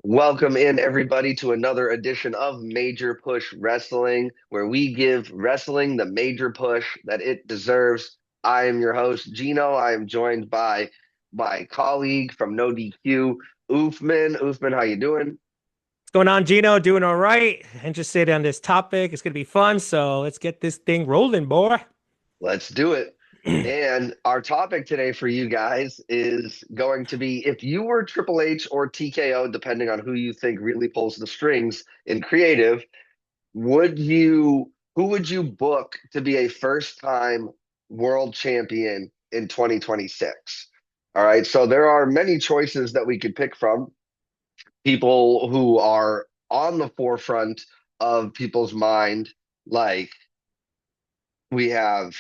Welcome in everybody to another edition of Major Push Wrestling, where we give wrestling the major push that it deserves. I am your host, Gino. I am joined by my colleague from No DQ, Oofman. Oofman, how you doing? What's going on, Gino? Doing all right. Interested on this topic. It's going to be fun. So let's get this thing rolling, boy. Let's do it. And our topic today for you guys is going to be if you were Triple H or TKO, depending on who you think really pulls the strings in creative, who would you book to be a first time world champion in 2026? All right. So there are many choices that we could pick from. People who are on the forefront of people's mind, like we have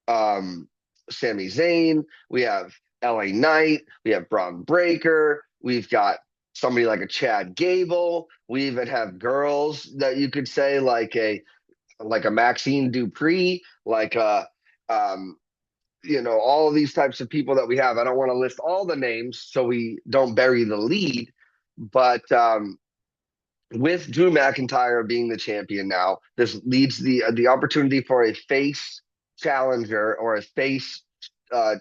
Sami Zayn, we have LA Knight, we have Braun Breaker, we've got somebody like a Chad Gable. We even have girls that you could say like a Maxine Dupree, like a all of these types of people that we have. I don't want to list all the names so we don't bury the lead, but with Drew McIntyre being the champion now, this leads the opportunity for a face challenger or a face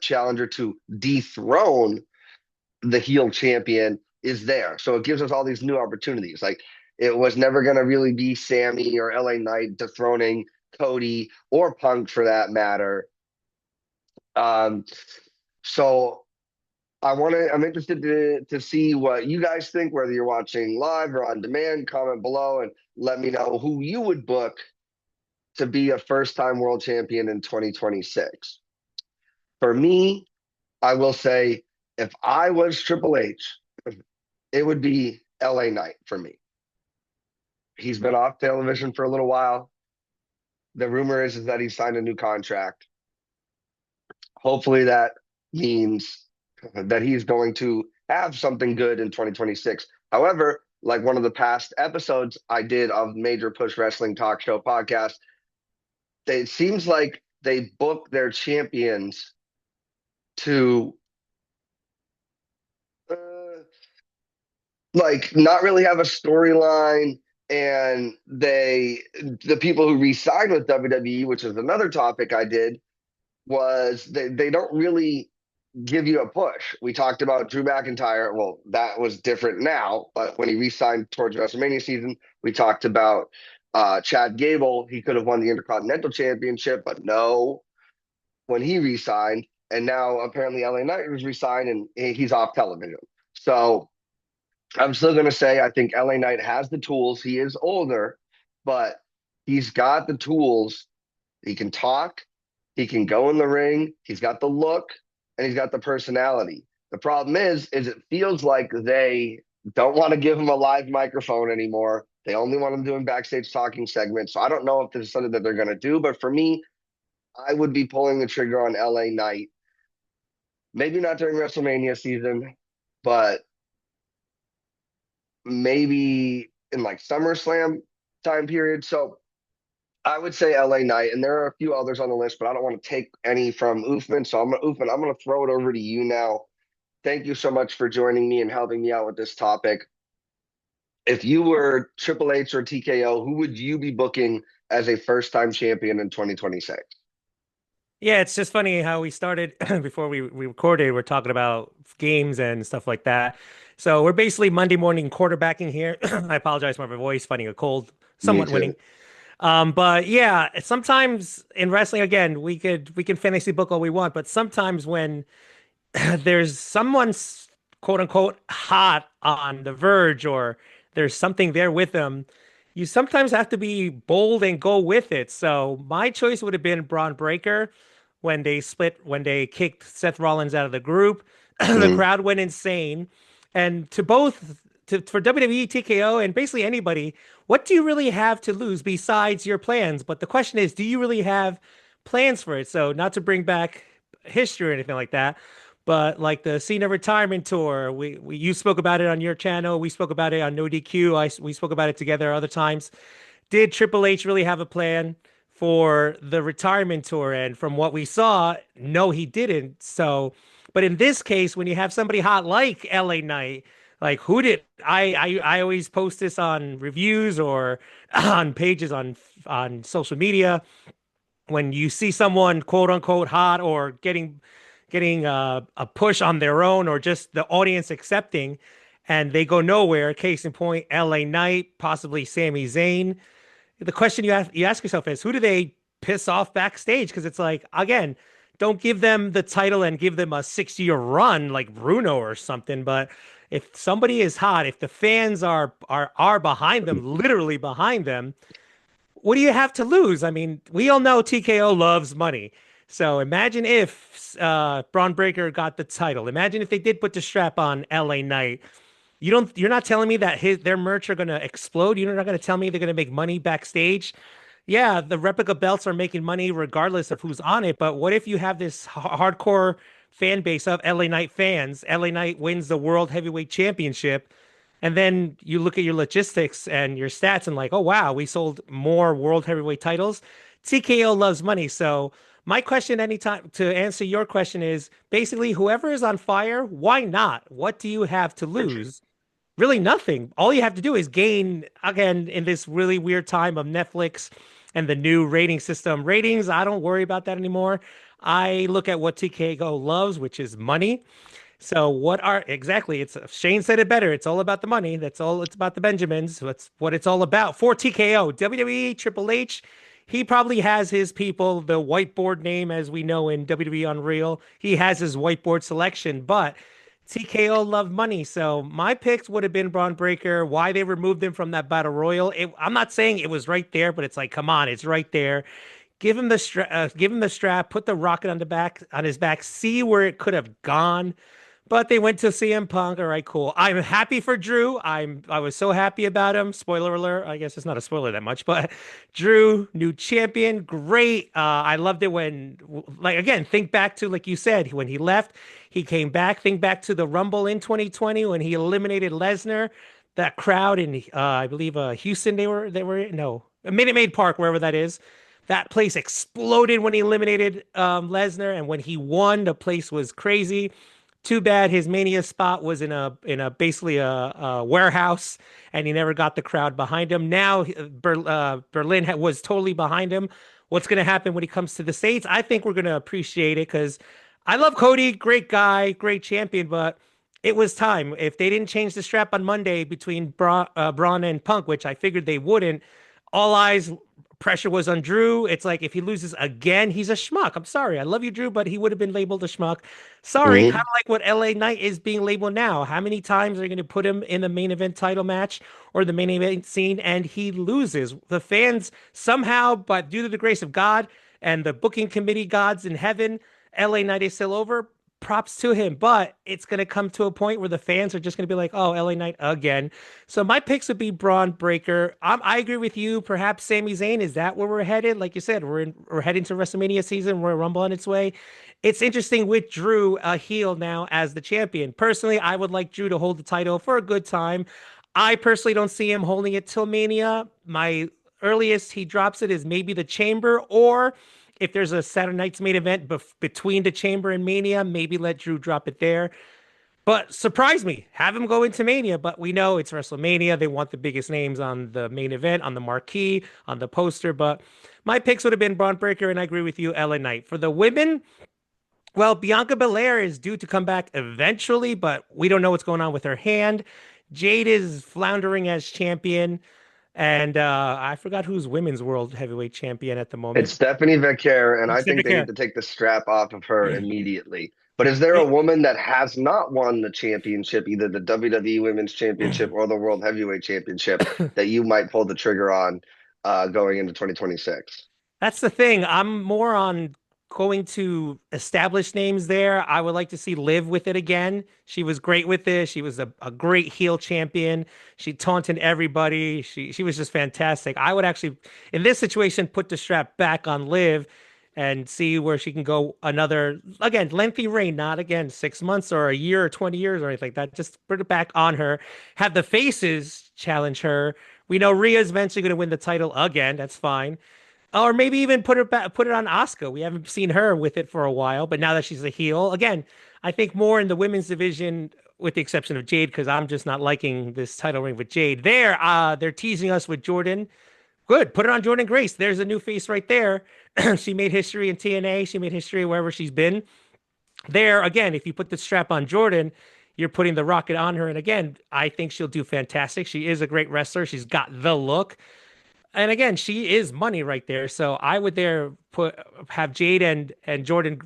challenger to dethrone the heel champion is there. So it gives us all these new opportunities. Like it was never going to really be Sammy or LA Knight dethroning Cody or Punk for that matter. Um, so I'm interested to see what you guys think, whether you're watching live or on demand. Comment below and let me know who you would book to be a first time world champion in 2026. For me, I will say if I was Triple H, it would be LA Knight for me. He's been off television for a little while. The rumor is that he signed a new contract. Hopefully that means that he's going to have something good in 2026. However, like one of the past episodes I did of Major Push Wrestling Talk Show podcast, it seems like they book their champions to uh, like not really have a storyline, and the people who re-signed with WWE, which is another topic I did, was they don't really give you a push. We talked about Drew McIntyre. Well, that was different now, but when he re-signed towards WrestleMania season, we talked about Chad Gable. He could have won the Intercontinental Championship, but no, when he re-signed, and now apparently LA Knight was re-signed and he's off television. So I'm still going to say I think LA Knight has the tools. He is older, but he's got the tools. He can talk. He can go in the ring. He's got the look and he's got the personality. The problem is it feels like they don't want to give him a live microphone anymore. They only want him doing backstage talking segments. So I don't know if this is something that they're going to do. But for me, I would be pulling the trigger on LA Knight. Maybe not during WrestleMania season, but maybe in like SummerSlam time period. So I would say LA Knight, and there are a few others on the list, but I don't want to take any from Oofman. So Oofman, I'm going to throw it over to you now. Thank you so much for joining me and helping me out with this topic. If you were Triple H or TKO, who would you be booking as a first-time champion in 2026? Yeah, it's just funny how we started before we recorded. We're talking about games and stuff like that. So we're basically Monday morning quarterbacking here. I apologize for my voice, fighting a cold, Me somewhat winning. too. But yeah, sometimes in wrestling, again, we can fantasy book all we want, but sometimes when there's someone's quote unquote hot on the verge or there's something there with them, you sometimes have to be bold and go with it. So my choice would have been Braun Breaker when they kicked Seth Rollins out of the group. The Mhm. crowd went insane. And to both for WWE, TKO, and basically anybody, what do you really have to lose besides your plans? But the question is, do you really have plans for it? So not to bring back history or anything like that, but like the Cena retirement tour, we you spoke about it on your channel. We spoke about it on No DQ. We spoke about it together other times. Did Triple H really have a plan for the retirement tour? And from what we saw, no, he didn't. So, but in this case, when you have somebody hot like LA Knight, Like who did I always post this on reviews or on pages on social media. When you see someone quote unquote hot or getting a push on their own or just the audience accepting and they go nowhere, case in point, LA Knight, possibly Sami Zayn. The question you ask yourself is who do they piss off backstage? Because it's like, again, don't give them the title and give them a 6 year run like Bruno or something. But if somebody is hot, if the fans are behind them, literally behind them, what do you have to lose? I mean, we all know TKO loves money. So imagine if Braun Breaker got the title. Imagine if they did put the strap on LA Knight. You're not telling me that their merch are gonna explode. You're not gonna tell me they're gonna make money backstage. Yeah, the replica belts are making money regardless of who's on it. But what if you have this hardcore fan base of LA Knight fans? LA Knight wins the World Heavyweight Championship. And then you look at your logistics and your stats and like, oh wow, we sold more world heavyweight titles. TKO loves money. So my question anytime to answer your question is basically whoever is on fire, why not? What do you have to lose? Really nothing. All you have to do is gain again in this really weird time of Netflix and the new rating system. Ratings, I don't worry about that anymore. I look at what TKO loves, which is money. So what are exactly? It's Shane said it better. It's all about the money. That's all. It's about the Benjamins. That's what it's all about. For TKO, WWE, Triple H, he probably has his people. The whiteboard name, as we know in WWE Unreal, he has his whiteboard selection. But TKO loved money, so my picks would have been Braun Breaker. Why they removed him from that battle royal? I'm not saying it was right there, but it's like, come on, it's right there. Give him the strap, put the rocket on the back on his back, see where it could have gone. But they went to CM Punk. All right, cool. I'm happy for Drew. I was so happy about him. Spoiler alert. I guess it's not a spoiler that much, but Drew, new champion, great. I loved it when, like, again, think back to like you said when he left, he came back. Think back to the Rumble in 2020 when he eliminated Lesnar. That crowd in, I believe, Houston. They were no Minute Maid Park, wherever that is. That place exploded when he eliminated Lesnar, and when he won, the place was crazy. Too bad his Mania spot was in a basically a warehouse, and he never got the crowd behind him. Now Berlin was totally behind him. What's going to happen when he comes to the States? I think we're going to appreciate it because I love Cody, great guy, great champion, but it was time. If they didn't change the strap on Monday between Braun and Punk, which I figured they wouldn't, all eyes pressure was on Drew. It's like if he loses again, he's a schmuck. I'm sorry. I love you, Drew, but he would have been labeled a schmuck. Sorry, kind Mhm. of like what LA Knight is being labeled now. How many times are you going to put him in the main event title match or the main event scene and he loses? The fans somehow, but due to the grace of God and the booking committee gods in heaven, LA Knight is still over. Props to him, but it's going to come to a point where the fans are just going to be like, oh, LA Knight again. So my picks would be Braun Breaker. I agree with you. Perhaps Sami Zayn. Is that where we're headed? Like you said, we're heading to WrestleMania season. We're Rumble on its way. It's interesting with Drew a heel now as the champion. Personally, I would like Drew to hold the title for a good time. I personally don't see him holding it till Mania. My earliest he drops it is maybe the Chamber, or if there's a Saturday night's main event between the Chamber and Mania, maybe let Drew drop it there. But surprise me, have him go into Mania. But we know it's WrestleMania. They want the biggest names on the main event, on the marquee, on the poster. But my picks would have been Braun Breaker, and I agree with you, Ellen Knight. For the women, well, Bianca Belair is due to come back eventually, but we don't know what's going on with her hand. Jade is floundering as champion, and I forgot who's women's world heavyweight champion at the moment. It's Stephanie Becker, and I think they need Cynthia. to take the strap off of her immediately. But is there a woman that has not won the championship, either the WWE Women's Championship or the World Heavyweight Championship, that you might pull the trigger on going into 2026? That's the thing. I'm more on going to establish names there. I would like to see Liv with it again. She was great with this. She was a great heel champion. She taunted everybody. She was just fantastic. I would actually, in this situation, put the strap back on Liv and see where she can go another, again, lengthy reign, not again 6 months or a year or 20 years or anything like that. Just put it back on her. Have the faces challenge her. We know Rhea's eventually going to win the title again. That's fine. Or maybe even put it on Asuka. We haven't seen her with it for a while, but now that she's a heel, again, I think more in the women's division, with the exception of Jade, because I'm just not liking this title reign with Jade. They're teasing us with Jordan. Good. Put it on Jordan Grace. There's a new face right there. She made history in TNA. She made history wherever she's been. There, again, if you put the strap on Jordan, you're putting the rocket on her. And again, I think she'll do fantastic. She is a great wrestler. She's got the look. And again, she is money right there. So I would there put have Jade and Jordan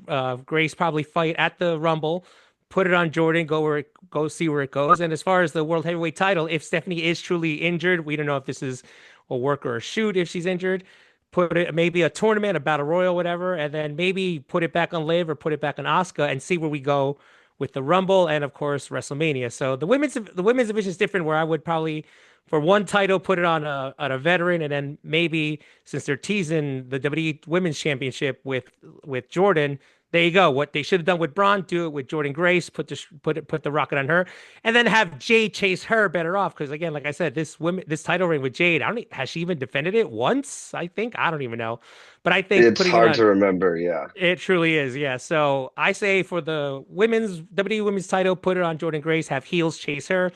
Grace probably fight at the Rumble. Put it on Jordan. Go see where it goes. And as far as the world heavyweight title, if Stephanie is truly injured, we don't know if this is a work or a shoot. If she's injured, put it maybe a tournament, a battle royal, whatever, and then maybe put it back on Liv or put it back on Asuka and see where we go with the Rumble and of course WrestleMania. So the women's division is different. Where I would probably for one title put it on a veteran, and then maybe since they're teasing the WWE Women's Championship with Jordan, there you go. What they should have done with Braun, do it with Jordan Grace. Put the rocket on her, and then have Jade chase her better off. Because again, like I said, this title reign with Jade, I don't has she even defended it once? I think I don't even know, but I think It's putting it hard on to remember. Yeah. it truly is, yeah. So I say for the women's WWE Women's title, put it on Jordan Grace. Have heels chase her.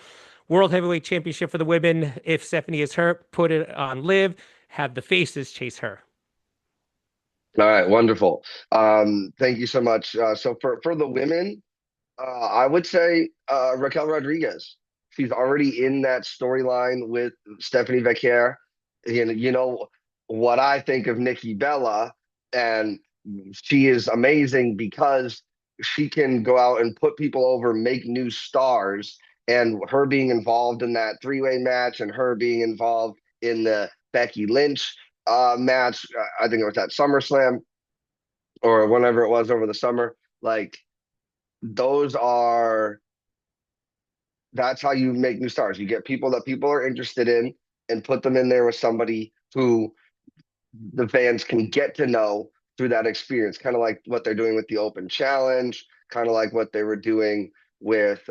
World Heavyweight Championship for the women. If Stephanie is hurt, put it on Liv. Have the faces chase her. All right. Wonderful. Thank you so much. So for the women, I would say Raquel Rodriguez. She's already in that storyline with Stephanie Becker. You know what I think of Nikki Bella, and she is amazing because she can go out and put people over, make new stars, and her being involved in that three-way match, and her being involved in the Becky Lynch match. I think it was at SummerSlam or whenever it was over the summer. Like those are that's how you make new stars. You get people that people are interested in and put them in there with somebody who the fans can get to know through that experience. Kind of like what they're doing with the Open Challenge, kind of like what they were doing with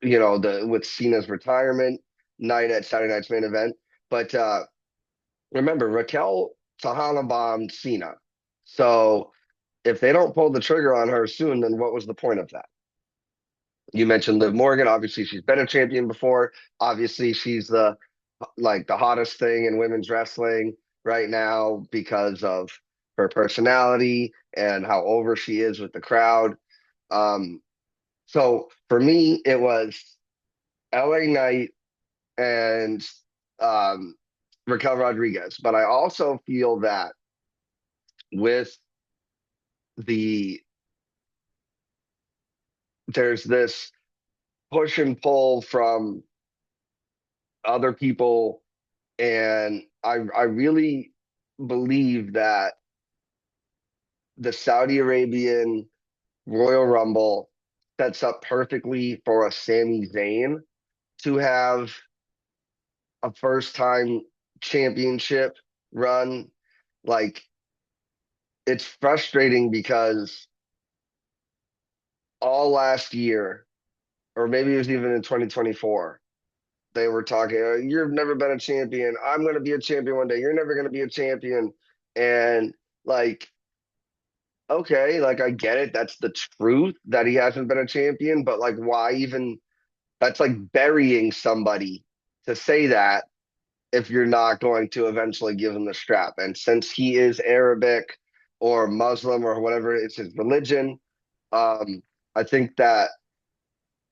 the with Cena's retirement night at Saturday Night's Main Event. But remember, Raquel Tahana bombed Cena. So if they don't pull the trigger on her soon, then what was the point of that? You mentioned Liv Morgan. Obviously, she's been a champion before. Obviously, she's the hottest thing in women's wrestling right now because of her personality and how over she is with the crowd. Um, so for me, it was LA Knight and Raquel Rodriguez. But I also feel that with the there's this push and pull from other people, and I really believe that the Saudi Arabian Royal Rumble sets up perfectly for a Sami Zayn to have a first time championship run. Like it's frustrating because all last year, or maybe it was even in 2024, they were talking, "Oh, you've never been a champion. I'm going to be a champion one day. You're never going to be a champion." And like, okay, like I get it. That's the truth that he hasn't been a champion, but like, why even? That's like burying somebody to say that if you're not going to eventually give him the strap. And since he is Arabic or Muslim or whatever, it's his religion. I think that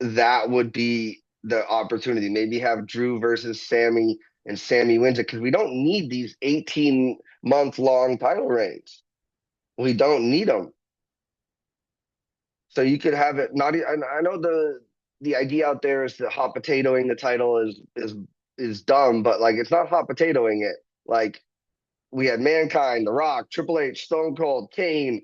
would be the opportunity. Maybe have Drew versus Sammy and Sammy wins it because we don't need these 18-month long title reigns. We don't need them. So you could have it not. I know the idea out there is that hot potatoing the title is dumb, but like it's not hot potatoing it. Like we had Mankind, The Rock, Triple H, Stone Cold, Kane,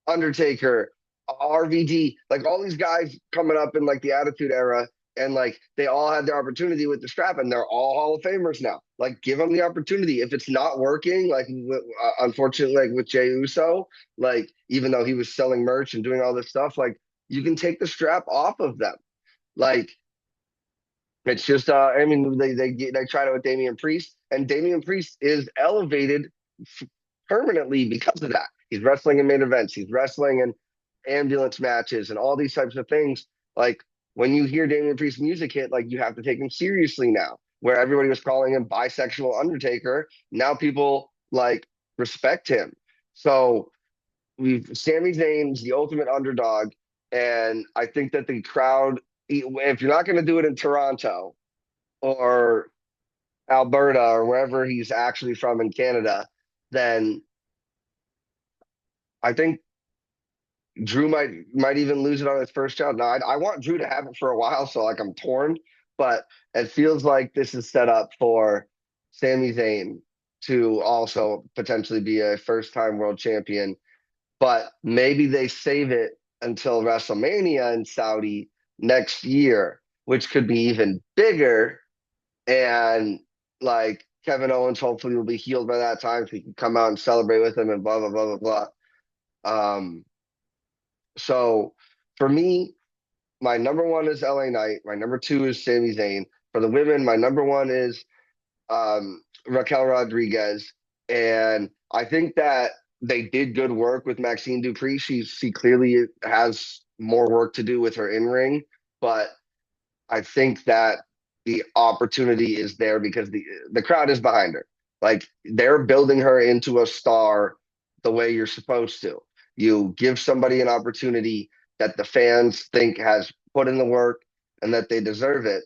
Undertaker, RVD, like all these guys coming up in like the Attitude Era, and like they all had their opportunity with the strap, and they're all Hall of Famers now. Like give them the opportunity. If it's not working, like unfortunately, like with Jey Uso, like even though he was selling merch and doing all this stuff, like you can take the strap off of them. Like it's just, I mean, they tried it with Damian Priest, and Damian Priest is elevated permanently because of that. He's wrestling in main events. He's wrestling in ambulance matches and all these types of things. Like when you hear Damian Priest's music hit, like you have to take him seriously now. Where everybody was calling him bisexual Undertaker, now people like respect him. So we've Sami Zayn's the ultimate underdog, and I think that the crowd, if you're not going to do it in Toronto or Alberta or wherever he's actually from in Canada, then I think Drew might even lose it on his first job. Now, I want Drew to have it for a while, so like I'm torn, but it feels like this is set up for Sami Zayn to also potentially be a first-time world champion. But maybe they save it until WrestleMania in Saudi next year, which could be even bigger. And like Kevin Owens hopefully will be healed by that time, so he can come out and celebrate with him and blah blah blah blah blah. So for me, my number one is LA Knight. My number two is Sami Zayn. For the women, my number one is Raquel Rodriguez. And I think that they did good work with Maxine Dupree. She clearly has more work to do with her in ring, but I think that the opportunity is there because the crowd is behind her. Like they're building her into a star the way you're supposed to. You give somebody an opportunity that the fans think has put in the work and that they deserve it,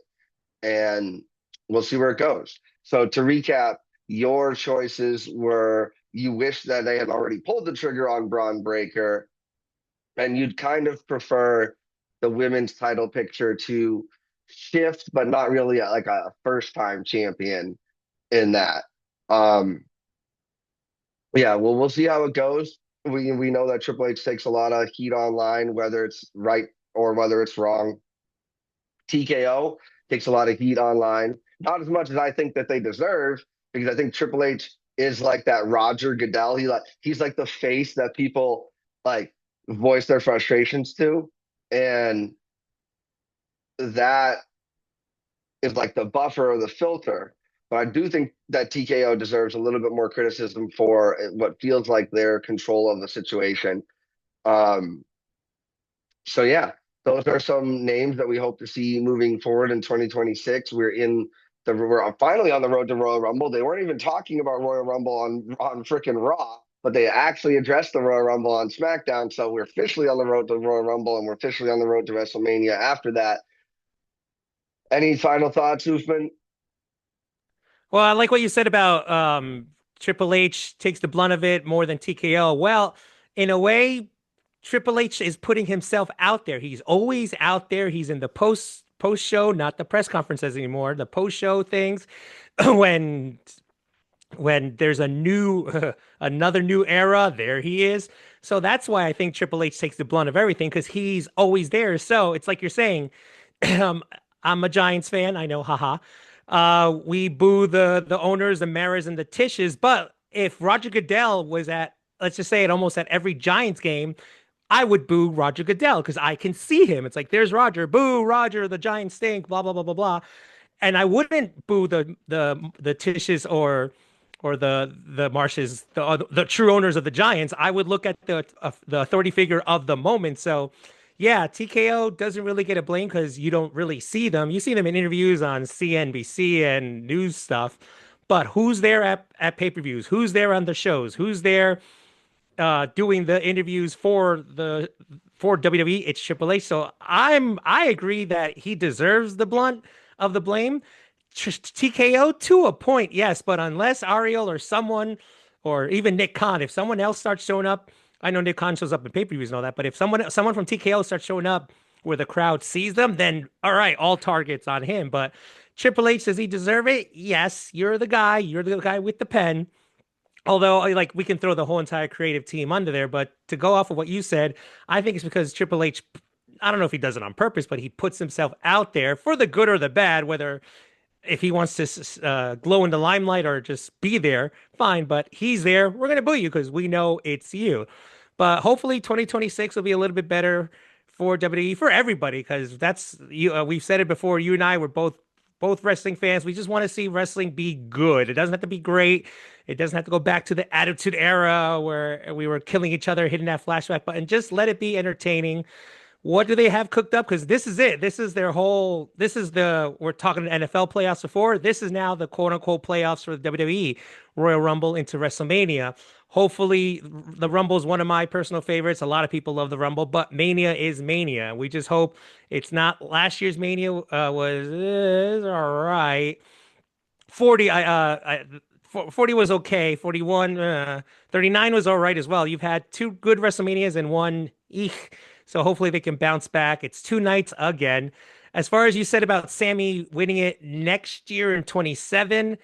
and we'll see where it goes. So to recap, your choices were you wish that they had already pulled the trigger on Braun Breaker, and you'd kind of prefer the women's title picture to shift, but not really like a first time champion in that. Um, yeah, well, we'll see how it goes. We know that Triple H takes a lot of heat online, whether it's right or whether it's wrong. TKO takes a lot of heat online, not as much as I think that they deserve, because I think Triple H is like that Roger Goodell. He's like the face that people like voice their frustrations to, and that is like the buffer or the filter. But I do think that TKO deserves a little bit more criticism for what feels like their control of the situation. Um, so yeah, those are some names that we hope to see moving forward in 2026. We're finally on the road to Royal Rumble. They weren't even talking about Royal Rumble on freaking Raw, but they actually addressed the Royal Rumble on SmackDown. So we're officially on the road to Royal Rumble, and we're officially on the road to WrestleMania after that. Any final thoughts, Oofman? Well, I like what you said about Triple H takes the blunt of it more than TKO. Well, in a way, Triple H is putting himself out there. He's always out there. He's in the post show, not the press conferences anymore, the post show things when there's a new another new era, there he is. So that's why I think Triple H takes the blunt of everything, because he's always there. So it's like you're saying, um, I'm a Giants fan, I know, haha. We boo the owners, the Maras, and the Tishes. But if Roger Goodell was at, let's just say, it almost at every Giants game, I would boo Roger Goodell because I can see him. It's like, there's Roger, boo Roger, the Giants stink, blah blah blah blah blah. And I wouldn't boo the Tishes or the Marshes, the true owners of the Giants. I would look at the authority figure of the moment. So yeah, TKO doesn't really get a blame because you don't really see them. You see them in interviews on CNBC and news stuff. But who's there at pay-per-views? Who's there on the shows? Who's there doing the interviews for WWE? It's Triple H. So I agree that he deserves the blunt of the blame. TKO to a point, yes, but unless Ariel or someone, or even Nick Khan, if someone else starts showing up, I know Nick Khan shows up in pay-per-views and all that, but if someone from TKO starts showing up where the crowd sees them, then all right, all targets on him. But Triple H, does he deserve it? Yes, you're the guy. You're the guy with the pen. Although, like, we can throw the whole entire creative team under there, but to go off of what you said, I think it's because Triple H, I don't know if he does it on purpose, but he puts himself out there for the good or the bad, whether if he wants to glow in the limelight or just be there, fine. But he's there. We're going to boo you because we know it's you. But hopefully 2026 will be a little bit better for WWE, for everybody, because that's you. We've said it before. You and I were both both wrestling fans. We just want to see wrestling be good. It doesn't have to be great. It doesn't have to go back to the Attitude Era where we were killing each other, hitting that flashback button. Just let it be entertaining. What do they have cooked up? Because this is it. This is their whole. This is we're talking NFL playoffs before. This is now the quote unquote playoffs for the WWE Royal Rumble into WrestleMania. Hopefully, the Rumble is one of my personal favorites. A lot of people love the Rumble, but Mania is Mania. We just hope it's not last year's Mania was all right. 40, 40 was okay. 41, 39 was all right as well. You've had two good WrestleManias and one eek. So hopefully they can bounce back. It's two nights again. As far as you said about Sammy winning it next year in 27,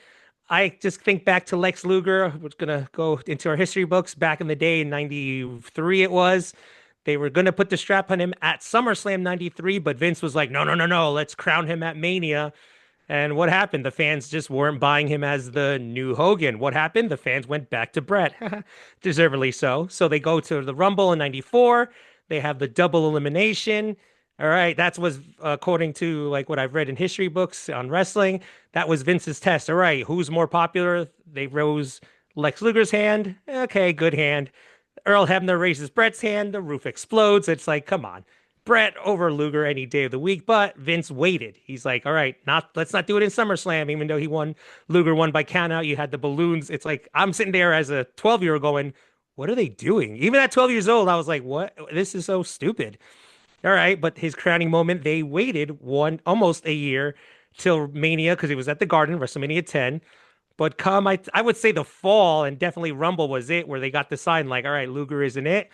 I just think back to Lex Luger. We're going to go into our history books. Back in the day in 93, it was. They were going to put the strap on him at SummerSlam 93, but Vince was like, no, no, no, no. Let's crown him at Mania. And what happened? The fans just weren't buying him as the new Hogan. What happened? The fans went back to Bret, deservedly so. So they go to the Rumble in 94. They have the double elimination. All right, that was according to like what I've read in history books on wrestling. That was Vince's test. All right, who's more popular? They rose Lex Luger's hand. Okay, good hand. Earl Hebner raises Bret's hand. The roof explodes. It's like, come on. Bret over Luger any day of the week, but Vince waited. He's like, all right, let's not do it in SummerSlam, even though Luger won by countout. You had the balloons. It's like I'm sitting there as a 12-year-old going, what are they doing? Even at 12 years old, I was like, what? This is so stupid. All right, but his crowning moment, they waited almost a year till Mania because it was at the Garden, WrestleMania 10. But I would say the fall and definitely Rumble was it where they got the sign like, all right, Luger isn't it.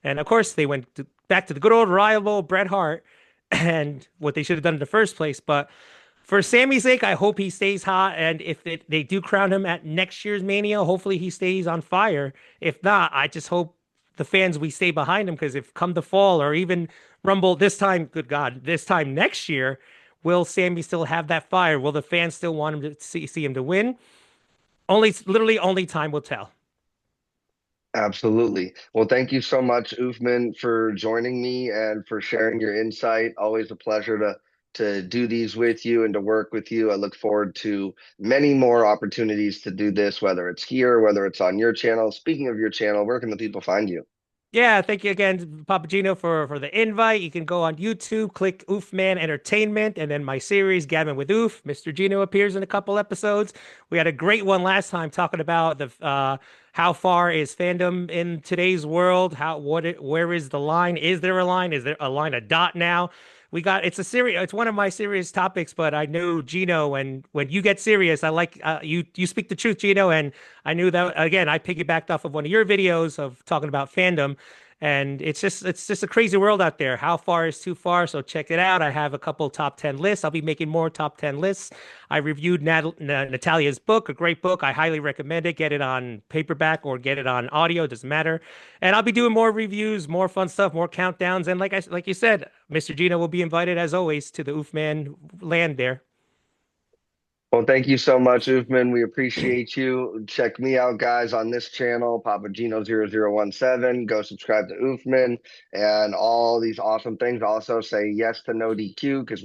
And of course, they went back to the good old rival Bret Hart and what they should have done in the first place. But for Sammy's sake, I hope he stays hot. And if they do crown him at next year's Mania, hopefully he stays on fire. If not, I just hope the fans we stay behind him because if come the fall or even Rumble this time, good God, this time next year, will Sammy still have that fire? Will the fans still want him to see him to win? Literally, only time will tell. Absolutely. Well, thank you so much, Oofman, for joining me and for sharing your insight. Always a pleasure to do these with you and to work with you. I look forward to many more opportunities to do this, whether it's here, whether it's on your channel. Speaking of your channel, where can the people find you? Yeah, thank you again, Papa Gino, for the invite. You can go on YouTube, click Oofman Entertainment, and then my series, Gammon with Oof. Mr. Gino appears in a couple episodes. We had a great one last time talking about the how far is fandom in today's world? Where is the line? Is there a line? Is there a line a dot now? It's one of my serious topics, but I know Gino, when you get serious, I like you speak the truth, Gino, and I knew that again, I piggybacked off of one of your videos of talking about fandom. And it's just a crazy world out there. How far is too far? So check it out. I have a couple top 10 lists. I'll be making more top 10 lists. I reviewed Natalia's book, a great book. I highly recommend it. Get it on paperback or get it on audio, doesn't matter. And I'll be doing more reviews, more fun stuff, more countdowns. And like you said, Mr. Gino will be invited as always to the Oofman land there. Well, thank you so much, Ufman. We appreciate you. Check me out, guys, on this channel, Papagino0017. Go subscribe to Ufman and all these awesome things. Also, say yes to No DQ because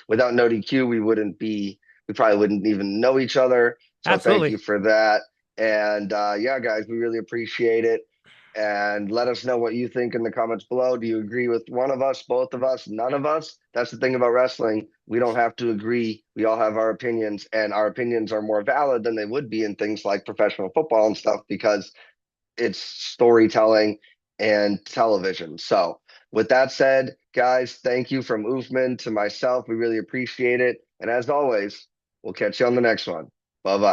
without No DQ, we probably wouldn't even know each other. So thank Absolutely. you for that. And yeah, guys, we really appreciate it. And let us know what you think in the comments below. Do you agree with one of us, both of us, none of us? That's the thing about wrestling. We don't have to agree. We all have our opinions, and our opinions are more valid than they would be in things like professional football and stuff because it's storytelling and television. So, with that said, guys, thank you from Oofman to myself. We really appreciate it. And as always, we'll catch you on the next one. Bye bye.